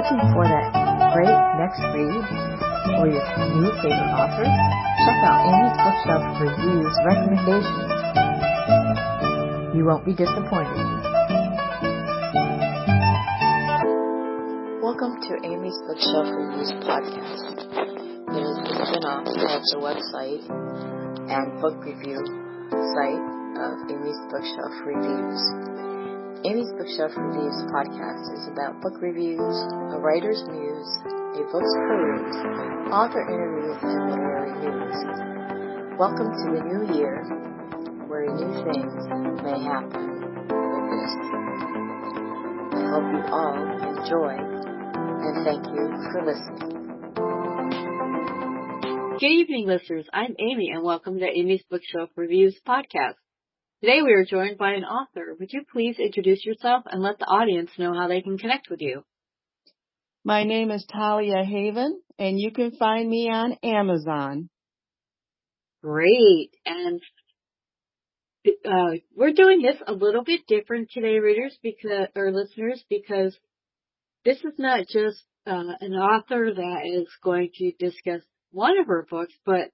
looking for that great next read or your new favorite author? Check out Amy's Bookshelf Reviews recommendations. You won't be disappointed. Welcome to Amy's Bookshelf Reviews podcast. It is a spin-off of the website and book review site of Amy's Bookshelf Reviews. Amy's Bookshelf Reviews podcast is about book reviews, a writer's muse, a book's peruse, author interviews, and literary news. Welcome to the new year, where new things may happen with this. I hope you all enjoy, and thank you for listening. Good evening, listeners. I'm Amy, and welcome to Amy's Bookshelf Reviews podcast. Today we are joined by an author. Would you please introduce yourself and let the audience know how they can connect with you? My name is Talia Haven, and you can find me on Amazon. Great. And we're doing this a little bit different today, listeners, because this is not just an author that is going to discuss one of her books, but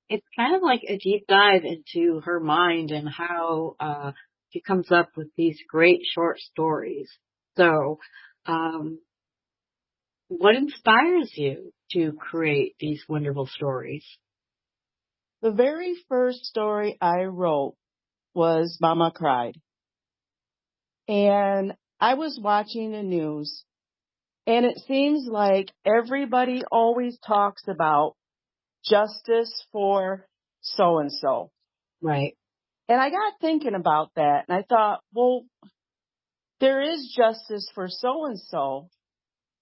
it's kind of like a deep dive into her mind and how she comes up with these great short stories. So, what inspires you to create these wonderful stories? The very first story I wrote was Mama Cried. And I was watching the news, and it seems like everybody always talks about justice for so-and-so. Right. And I got thinking about that, and I thought, well, there is justice for so-and-so,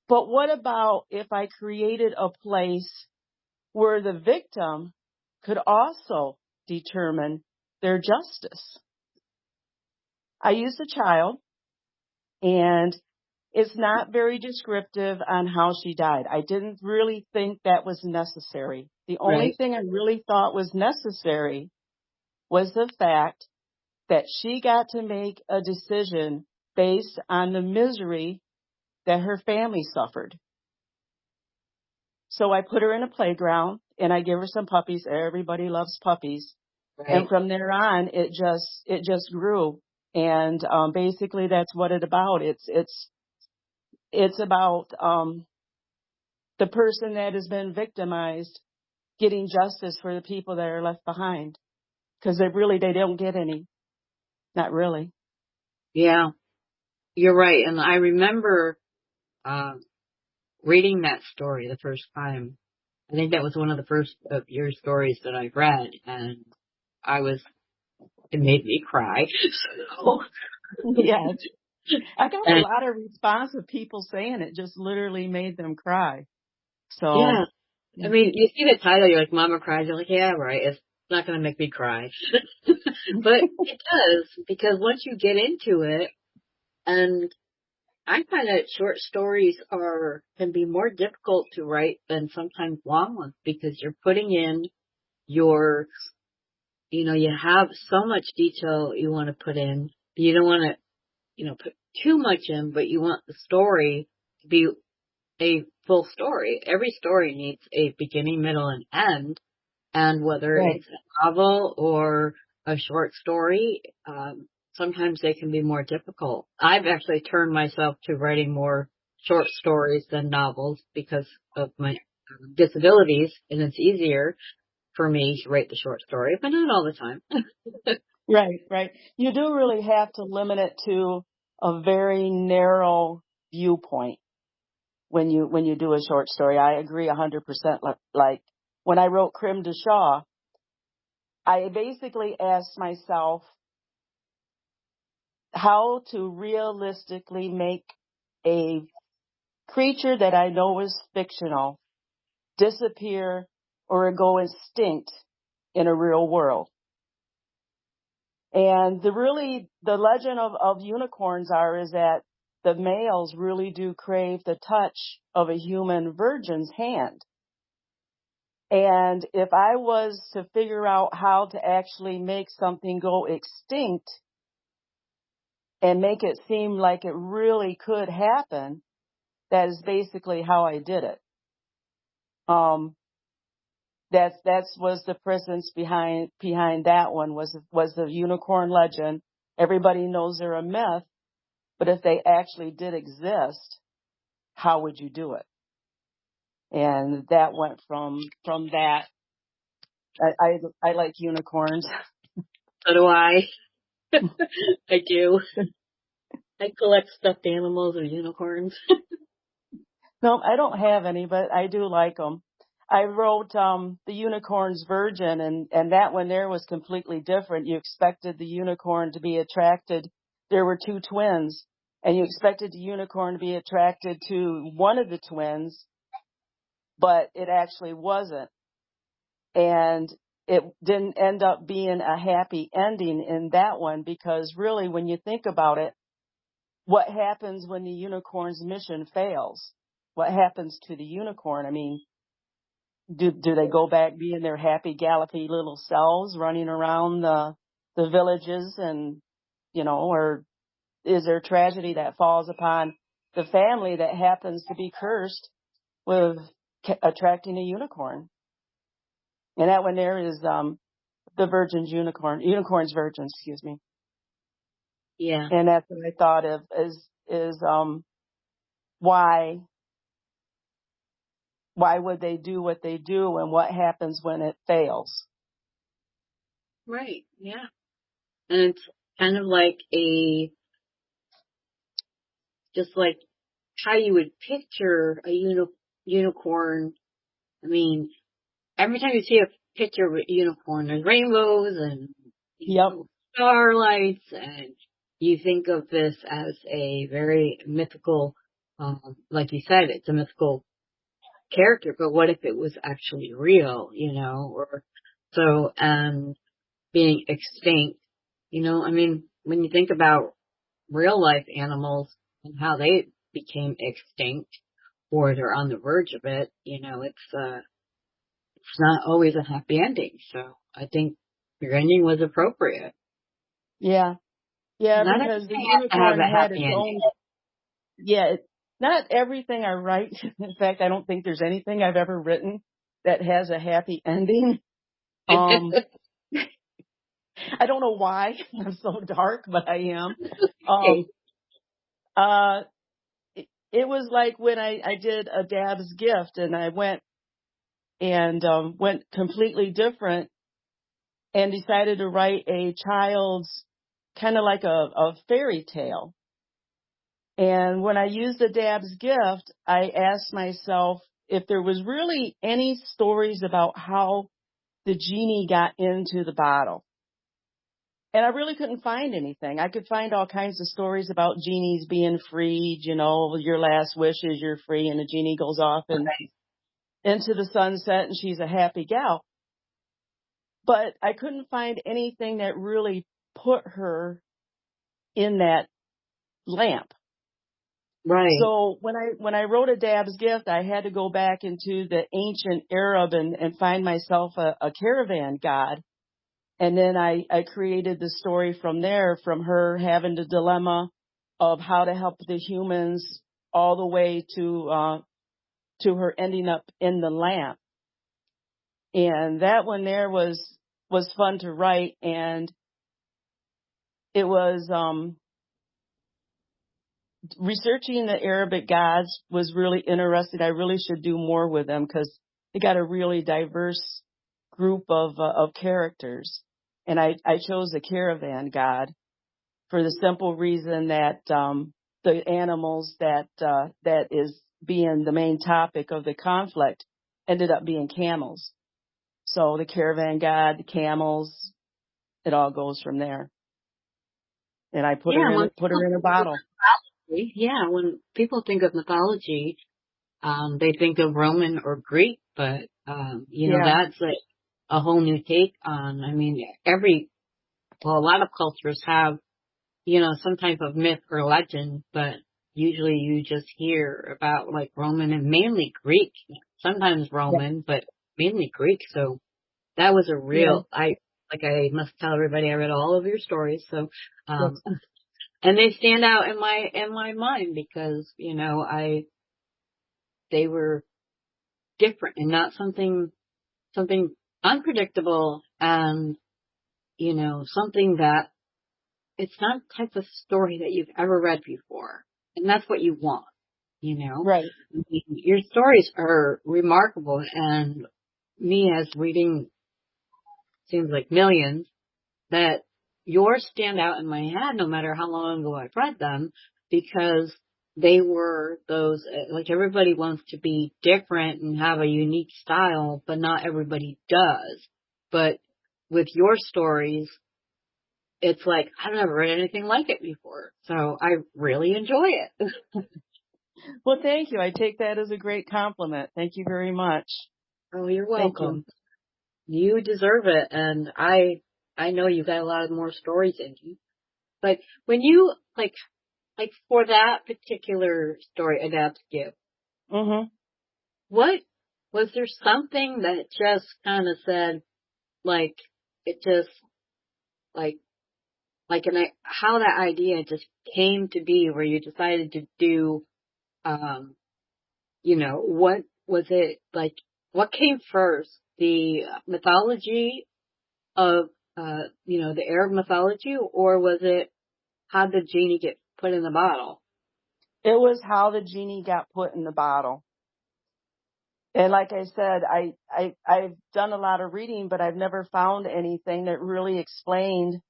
but what about if I created a place where the victim could also determine their justice? I used a child, and it's not very descriptive on how she died. I didn't really think that was necessary. The only thing I really thought was necessary was the fact that she got to make a decision based on the misery that her family suffered. So I put her in a playground, and I give her some puppies. Everybody loves puppies. Right. And from there on, it just grew. And basically that's what it's about. It's about the person that has been victimized getting justice for the people that are left behind, because they don't get any. Not really. Yeah, you're right. And I remember reading that story the first time. I think that was one of the first of your stories that I read, and it made me cry. So, yeah. I got a lot of response of people saying it just literally made them cry. So yeah. I mean, you see the title, you're like, Mama Cried. You're like, yeah, right. It's not going to make me cry. But it does, because once you get into it, and I find that short stories can be more difficult to write than sometimes long ones, because you're putting in you have so much detail you want to put in. You don't want to, put too much in, but you want the story to be a full story. Every story needs a beginning, middle, and end. And whether it's a novel or a short story, sometimes they can be more difficult. I've actually turned myself to writing more short stories than novels because of my disabilities, and it's easier for me to write the short story, but not all the time. Right. You do really have to limit it to a very narrow viewpoint when you do a short story. I agree 100%. Like when I wrote Crime de Shaw, I basically asked myself how to realistically make a creature that I know is fictional disappear or go extinct in a real world. And the legend of unicorns is that the males really do crave the touch of a human virgin's hand. And if I was to figure out how to actually make something go extinct and make it seem like it really could happen, that is basically how I did it. That's was the presence behind that one was the unicorn legend. Everybody knows they're a myth, but if they actually did exist, how would you do it? And that went from that. I like unicorns. So do I. I do. I collect stuffed animals or unicorns. No, I don't have any, but I do like them. I wrote the unicorn's virgin, and that one there was completely different. You expected the unicorn to be attracted. There were two twins, and you expected the unicorn to be attracted to one of the twins, but it actually wasn't. And it didn't end up being a happy ending in that one, because really, when you think about it, what happens when the unicorn's mission fails? What happens to the unicorn? I mean, do they go back being their happy, gallopy little selves running around the villages, and, or is there tragedy that falls upon the family that happens to be cursed with attracting a unicorn? And that one there is the unicorn's virgin, excuse me. Yeah. And that's what I thought of is why would they do what they do, and what happens when it fails? Right. Yeah. And it's kind of like just like how you would picture a unicorn. I mean, every time you see a picture of a unicorn, there's rainbows and Yep. starlights, and you think of this as a very mythical, like you said, it's a mythical character, but what if it was actually real, or so, and being extinct, I mean, when you think about real life animals and how they became extinct or they're on the verge of it, it's not always a happy ending. So I think your ending was appropriate. Yeah. Yeah, Not because the everything has to have unicorn a had happy its ending. own. Yeah, not everything I write. In fact, I don't think there's anything I've ever written that has a happy ending. I don't know why I'm so dark, but I am. Okay. Uh, it was like when I did a Dab's Gift, and I went completely different and decided to write a child's kind of like a fairy tale. And when I used the Dab's Gift, I asked myself if there was really any stories about how the genie got into the bottle. And I really couldn't find anything. I could find all kinds of stories about genies being freed, your last wish is you're free, and the genie goes off and into the sunset, and she's a happy gal. But I couldn't find anything that really put her in that lamp. Right. So when I wrote a Dab's Gift, I had to go back into the ancient Arab and find myself a caravan god. And then I created the story from there, from her having the dilemma of how to help the humans all the way to her ending up in the lamp. And that one there was fun to write, and it was researching the Arabic gods was really interesting. I really should do more with them, because they got a really diverse group of characters. And I chose the caravan god for the simple reason that the animals that is being the main topic of the conflict ended up being camels. So the caravan god, the camels, it all goes from there. And I put Yeah. her in a bottle. Yeah. When people think of mythology, they think of Roman or Greek, but, Yeah. that's like a whole new take on, I mean, a lot of cultures have, some type of myth or legend, but usually you just hear about like Roman and mainly Greek, sometimes Yeah. Roman, but mainly Greek. So that was a Yeah. real, I must tell everybody I read all of your stories. So, Yes. and they stand out in my mind because, they were different and not something unpredictable and, something that it's not the type of story that you've ever read before. And that's what you want, Right. I mean, your stories are remarkable, and me as reading seems like millions, that yours stand out in my head no matter how long ago I've read them, because they were those, like, everybody wants to be different and have a unique style, but not everybody does. But with your stories, it's like, I've never read anything like it before. So I really enjoy it. Well, thank you. I take that as a great compliment. Thank you very much. Oh, you're Thank you. welcome. You deserve it. And I know you've got a lot of more stories in you. But when you, like for that particular story, Adapt Give, Mhm. what, was there something that just kind of said, like, it just, like, how that idea just came to be where you decided to do, what was it, like, what came first? The mythology of, the Arab mythology, or was it how did the genie get put in the bottle? It was how the genie got put in the bottle. And like I said, I've done a lot of reading, but I've never found anything that really explained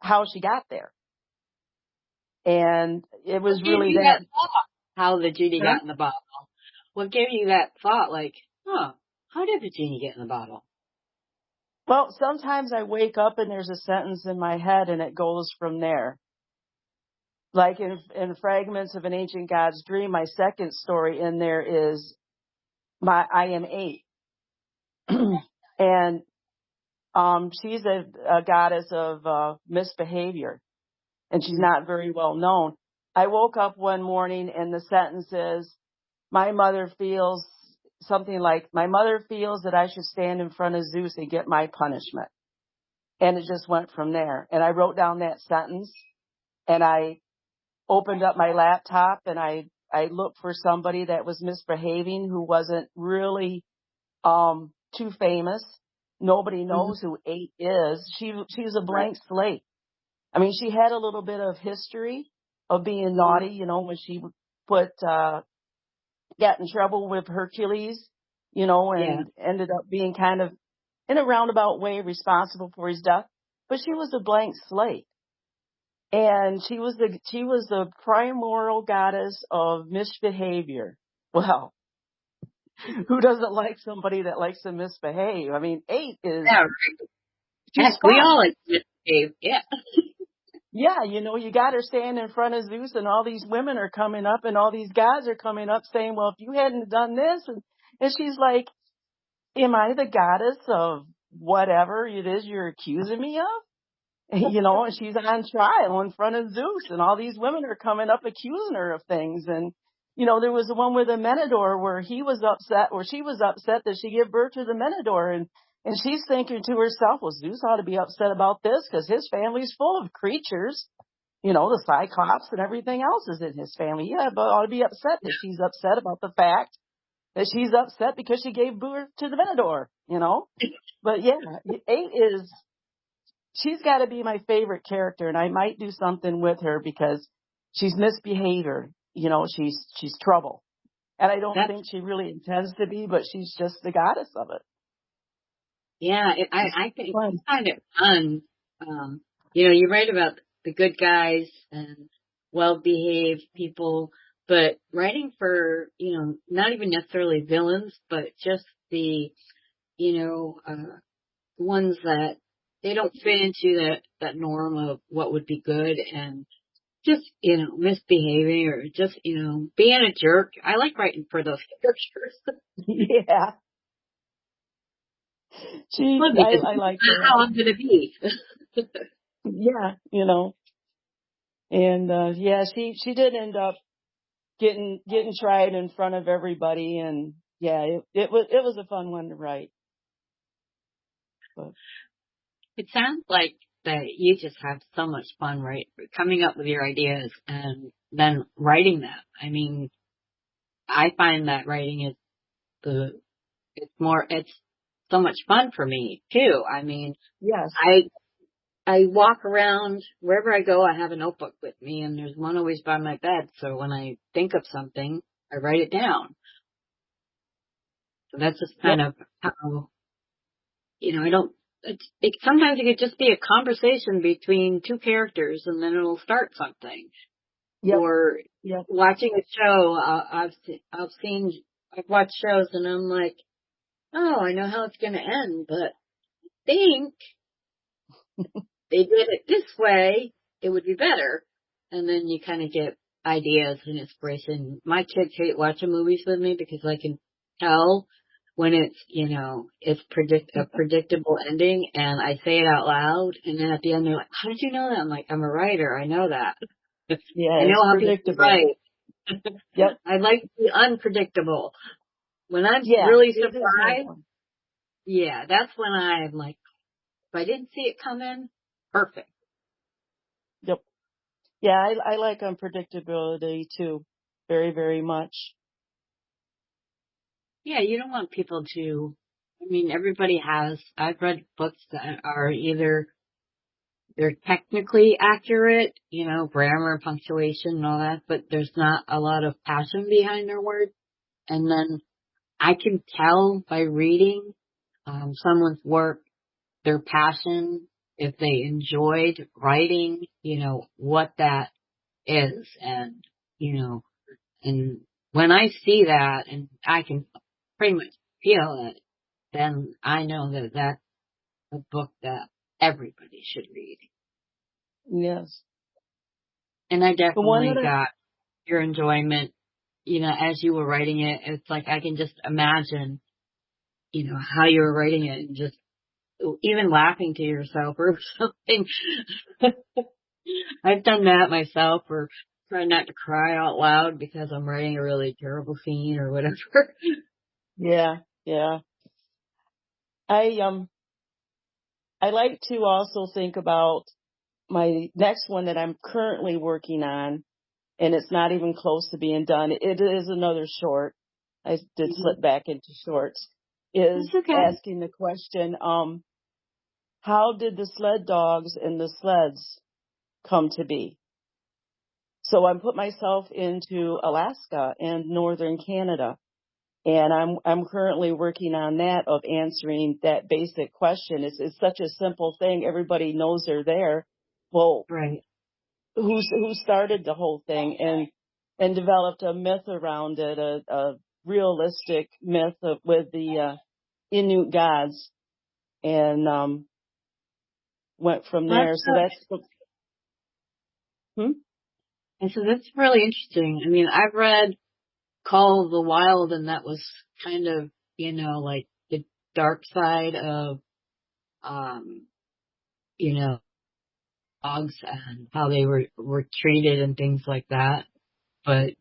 how she got there. And it What was gave really you that. that thought? How the genie Huh? got in the bottle? What gave you that thought? Like, how did the genie get in the bottle? Well, sometimes I wake up and there's a sentence in my head and it goes from there. Like in Fragments of an Ancient God's Dream, my second story in there is I am 8. And she's a goddess of misbehavior, and she's not very well known. I woke up one morning and the sentence is, my mother feels my mother feels that I should stand in front of Zeus and get my punishment. And it just went from there. And I wrote down that sentence, and I opened up my laptop, and I looked for somebody that was misbehaving who wasn't really too famous. Nobody Mm-hmm. knows who 8 is. She was a Right. blank slate. I mean, she had a little bit of history of being Mm-hmm. naughty, when she got in trouble with Hercules, Yeah. and ended up being kind of in a roundabout way responsible for his death. But she was a blank slate. And she was the primordial goddess of misbehavior. Well, who doesn't like somebody that likes to misbehave? I mean, 8 is, Yeah. she's We fun. all like misbehave. Yeah. Yeah, you got her standing in front of Zeus, and all these women are coming up and all these guys are coming up saying, well, if you hadn't done this, and she's like, am I the goddess of whatever it is you're accusing me of? And she's on trial in front of Zeus, and all these women are coming up accusing her of things. And, there was the one with the Menador where she was upset that she gave birth to the Menador. And she's thinking to herself, well, Zeus ought to be upset about this because his family's full of creatures, the Cyclops and everything else is in his family. Yeah, but ought to be upset that she's upset about the fact that she's upset because she gave birth to the Menador. But yeah, 8 she's got to be my favorite character, and I might do something with her because she's misbehavior. She's trouble. And I don't That's, think she really intends to be, but she's just the goddess of it. yeah, She's I think fun. I find it fun. You write about the good guys and well-behaved people, but writing for, not even necessarily villains, but just the, ones that they don't fit into that norm of what would be good, and just, misbehaving, or just, being a jerk. I like writing for those characters. Yeah. Fun because I this like is her. how I'm gonna be. Yeah, and, yeah, she did end up getting tried in front of everybody. And yeah, it was a fun one to write. But It sounds like that you just have so much fun, right? Coming up with your ideas and then writing them. I mean, I find that writing is it's so much fun for me too. I mean, Yes. I walk around wherever I go. I have a notebook with me, and there's one always by my bed. So when I think of something, I write it down. So that's just Yep. kind of how, I don't. Sometimes it could just be a conversation between two characters, and then it'll start something. Yep. Or Yep. watching a show. I've watched shows, and I'm like, oh, I know how it's going to end, but I think they did it this way, it would be better. And then you kind of get ideas and inspiration. My kids hate watching movies with me because I can tell when it's, it's a predictable ending, and I say it out loud, and then at the end they're like, how did you know that? I'm like, I'm a writer. I know that. I Yeah, it's know how people predictable. write. Yep. I like to be unpredictable. When I'm Yeah, really it is no surprised, fun. yeah, that's when I'm like, if I didn't see it coming, perfect. Yep. Yeah, I like unpredictability too. Very, very much. Yeah, you don't want people to, everybody I've read books that are either, they're technically accurate, grammar, punctuation and all that, but there's not a lot of passion behind their words. And then I can tell by reading, someone's work, their passion, if they enjoyed writing, what that is. And, and when I see that and I can pretty much feel it, then I know that that's a book that everybody should read. Yes. And I The one that definitely got your enjoyment, as you were writing it. It's like I can just imagine, how you were writing it, and just even laughing to yourself or something. I've done that myself, or trying not to cry out loud because I'm writing a really terrible scene or whatever. yeah, yeah. I I like to also think about my next one that I'm currently working on, and it's not even close to being done. It is another short. I did Mhm. slip back into shorts. Is That's okay. asking the question, how did the sled dogs and the sleds come to be? So I put myself into Alaska and northern Canada, and I'm currently working on that, of answering that basic question. It's such a simple thing. Everybody knows they're there. Well, Right. who started the whole thing, and developed a myth around it, a realistic myth with the Inuit gods, and went from there. That's So that's hmm? And so that's really interesting. I've read Call of the Wild, and that was kind of, like the dark side of, um, you know, dogs and how they were treated and things like that. But,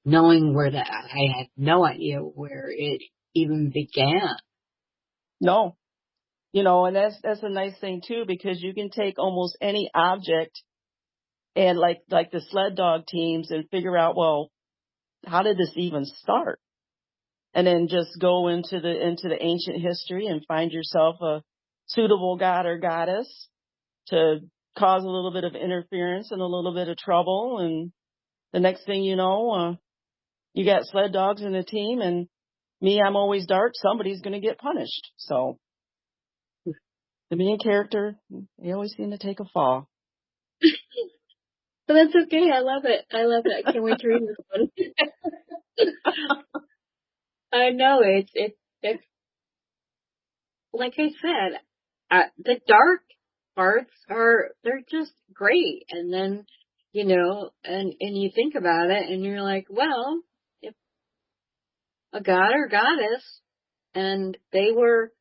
knowing I had no idea where it even began. No. And that's a nice thing too, because you can take almost any object, and like the sled dog teams, and figure out, well, how did this even start? And then just go into the ancient history and find yourself a suitable god or goddess to cause a little bit of interference and a little bit of trouble, and the next thing you know, you got sled dogs in the team, and me, I'm always dark. Somebody's going to get punished. So the main character, they always seem to take a fall. But that's okay. I love it. I love it. I can't wait to read this one. I know it's like I said, the dark parts they're just great. And then, and you think about it and you're like, well, if a god or goddess and they were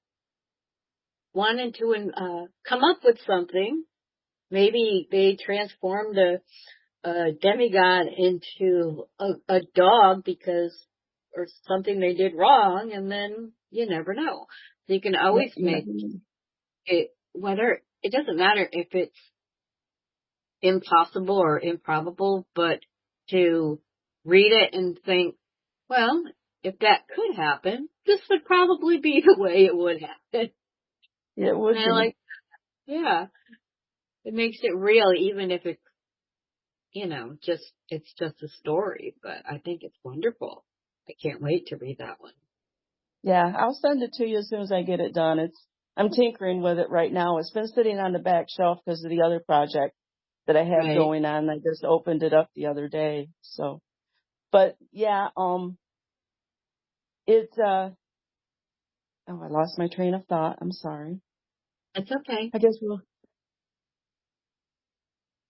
wanting to, come up with something, maybe they transformed a demigod into a dog or something they did wrong, and then you never know. So you can Yep, always you make never know. it doesn't matter if it's impossible or improbable, but to read it and think, well, if that could happen, this would probably be the way it would happen. It would And I be. like, yeah, it makes it real, even if it's, it's just a story, but I think it's wonderful. I can't wait to read that one. Yeah, I'll send it to you as soon as I get it done. I'm tinkering with it right now. It's been sitting on the back shelf because of the other project that I have Right. going on. I just opened it up the other day. So, but yeah, I lost my train of thought. I'm sorry. It's okay. I guess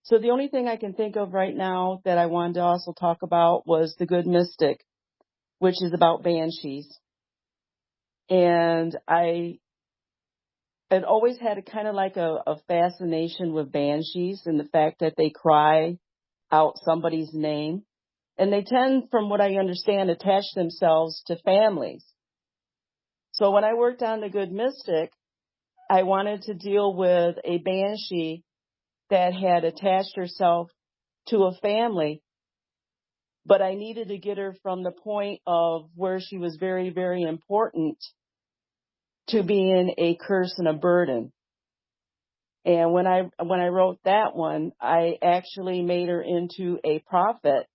so the only thing I can think of right now that I wanted to also talk about was The Good Mystic, which is about banshees. And I had always had a kind of like a fascination with banshees and the fact that they cry out somebody's name. And they tend, from what I understand, attach themselves to families. So when I worked on The Good Mystic, I wanted to deal with a banshee that had attached herself to a family, but I needed to get her from the point of where she was very, very important to being a curse and a burden. And when I wrote that one, I actually made her into a prophet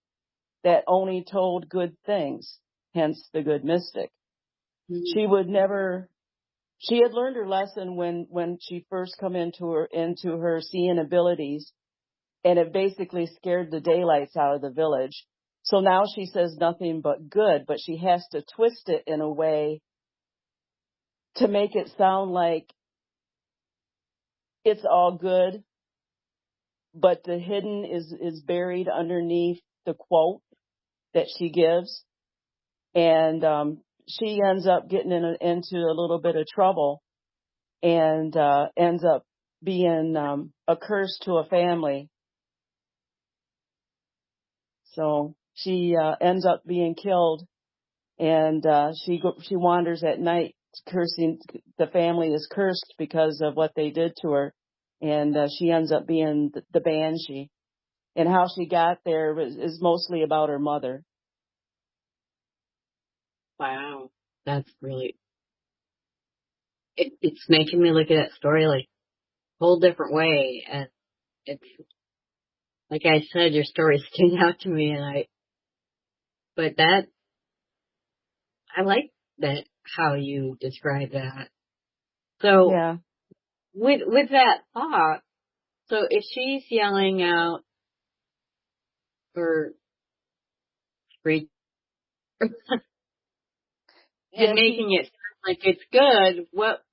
that only told good things, hence the Good Mystic. Mm-hmm. She had learned her lesson when she first come into her seeing abilities, and it basically scared the daylights out of the village. So now she says nothing but good, but she has to twist it in a way to make it sound like it's all good, but the hidden is buried underneath the quote that she gives. And she ends up getting into a little bit of trouble and ends up being a curse to a family. So she ends up being killed, and she wanders at night cursing. The family is cursed because of what they did to her, and she ends up being the banshee. And how she got there is mostly about her mother. Wow. That's really, it's making me look at that story like a whole different way. And it's, like I said, your story stood out to me, but I like that, how you describe that. So Yeah. with that thought, so if she's yelling out or screech and Yeah, making it sound like it's good, what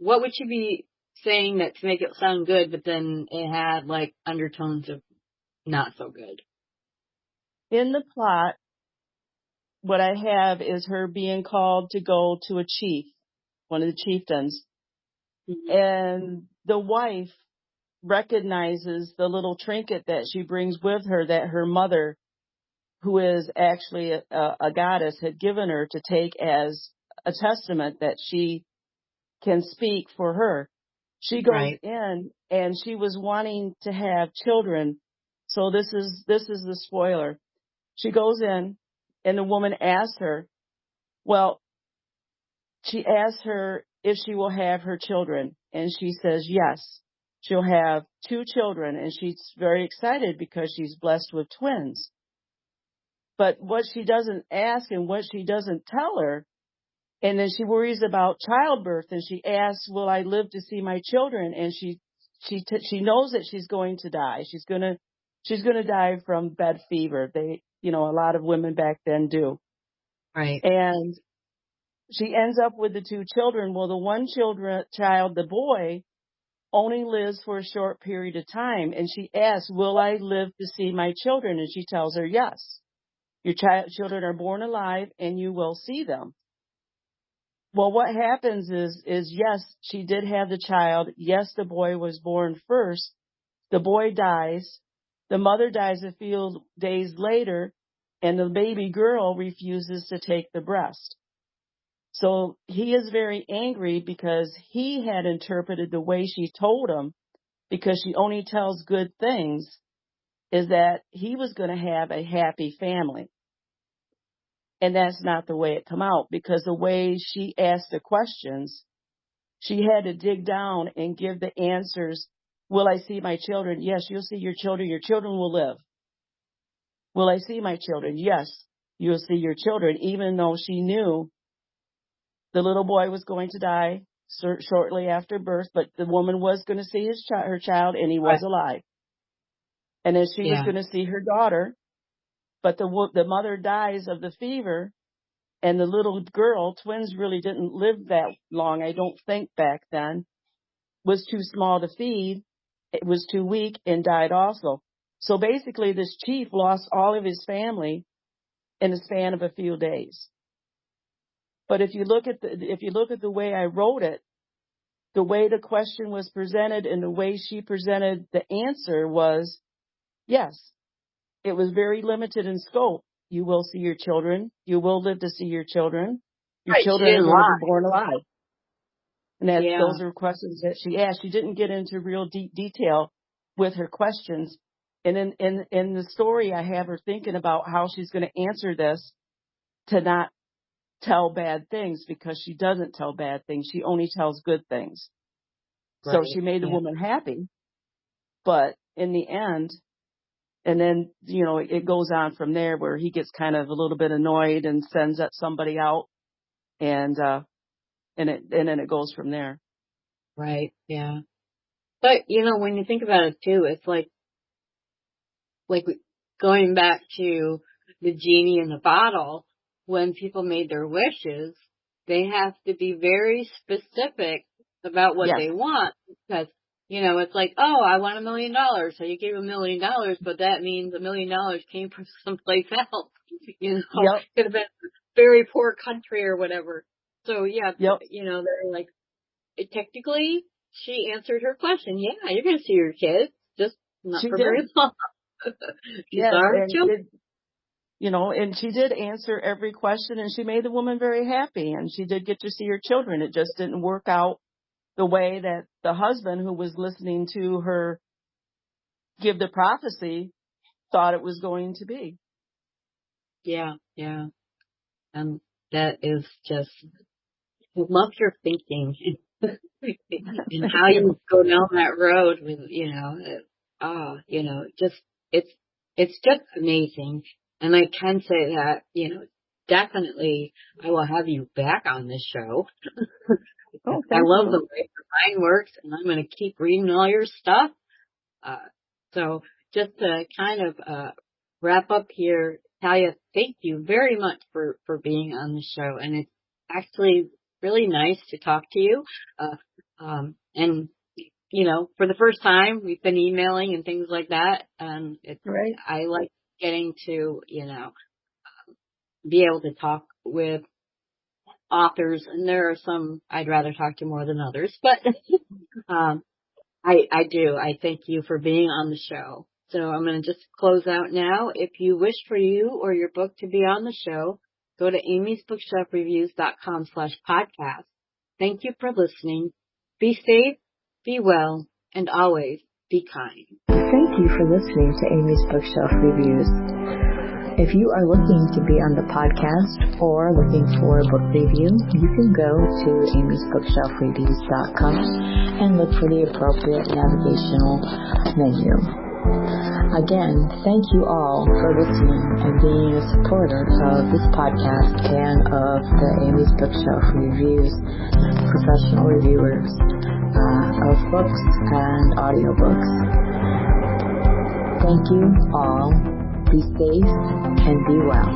would you be saying that to make it sound good, but then it had like undertones of not so good? in the plot, what I have is her being called to go to a chief, one of the chieftains, Mm-hmm. and the wife recognizes the little trinket that she brings with her that her mother, who is actually a goddess, had given her to take as a testament that she can speak for her. She goes Right. in and she was wanting to have children. So this is the spoiler. She goes in and the woman asks her, well, she asks her if she will have her children, and she says yes. She'll have 2 children, and she's very excited because she's blessed with twins. But what she doesn't ask and what she doesn't tell her, and then she worries about childbirth, and she asks, will I live to see my children? And she knows that she's going to die. She's gonna die from bed fever. A lot of women back then do. Right. And she ends up with the 2 children. Well, the one child, the boy, only lives for a short period of time. And she asks, will I live to see my children? And she tells her, yes. Your children are born alive and you will see them. Well, what happens is yes, she did have the child. Yes, the boy was born first. The boy dies. The mother dies a few days later, and the baby girl refuses to take the breast. So he is very angry because he had interpreted the way she told him, because she only tells good things, is that he was going to have a happy family. And that's not the way it come out, because the way she asked the questions, she had to dig down and give the answers. Will I see my children? Yes, you'll see your children. Your children will live. Will I see my children? Yes, you'll see your children, even though she knew the little boy was going to die shortly after birth, but the woman was going to see her child, and he was alive. And then she was going to see her daughter, but the mother dies of the fever, and the little girl, twins really didn't live that long, I don't think, back then, was too small to feed, it was too weak, and died also. So basically this chief lost all of his family in the span of a few days. But if you look at the way I wrote it, the way the question was presented and the way she presented the answer was, yes, it was very limited in scope. You will see your children. You will live to see your children. Your children are going to be born alive. And those are questions that she asked. She didn't get into real deep detail with her questions. And in the story, I have her thinking about how she's going to answer this to not tell bad things, because she doesn't tell bad things. She only tells good things. Right. So she made the woman happy. But in the end, and then, it goes on from there where he gets kind of a little bit annoyed and sends somebody out, and then it goes from there. Right. Yeah. But, when you think about it too, it's like going back to the genie in the bottle, when people made their wishes, they have to be very specific about what they want, because, it's like, oh, I want $1 million. So you gave $1 million, but that means $1 million came from someplace else. Could have been a very poor country or whatever. So they're like, technically, she answered her question. Yeah, you're going to see your kids, just not for very long. And she did answer every question, and she made the woman very happy, and she did get to see her children. It just didn't work out the way that the husband, who was listening to her give the prophecy, thought it was going to be. Yeah. And that is just, I love your thinking and how you go down that road with, it's just amazing. And I can say that, definitely I will have you back on this show. I love the way your mind works, and I'm going to keep reading all your stuff. So just to kind of wrap up here, Talia, thank you very much for being on the show. And it's actually really nice to talk to you. And, for the first time, we've been emailing and things like that. And I like getting to, be able to talk with authors, and there are some I'd rather talk to more than others, but I do. I thank you for being on the show. So I'm going to just close out now. If you wish for you or your book to be on the show, go to amysbookshelfreviews.com/podcast. Thank you for listening. Be safe, be well, and always be kind. Thank you for listening to Amy's Bookshelf Reviews. If you are looking to be on the podcast or looking for a book review, you can go to amysbookshelfreviews.com and look for the appropriate navigational menu. Again, thank you all for listening and being a supporter of this podcast and of the Amy's Bookshelf Reviews professional reviewers of books and audiobooks. Thank you all. Be safe and be well.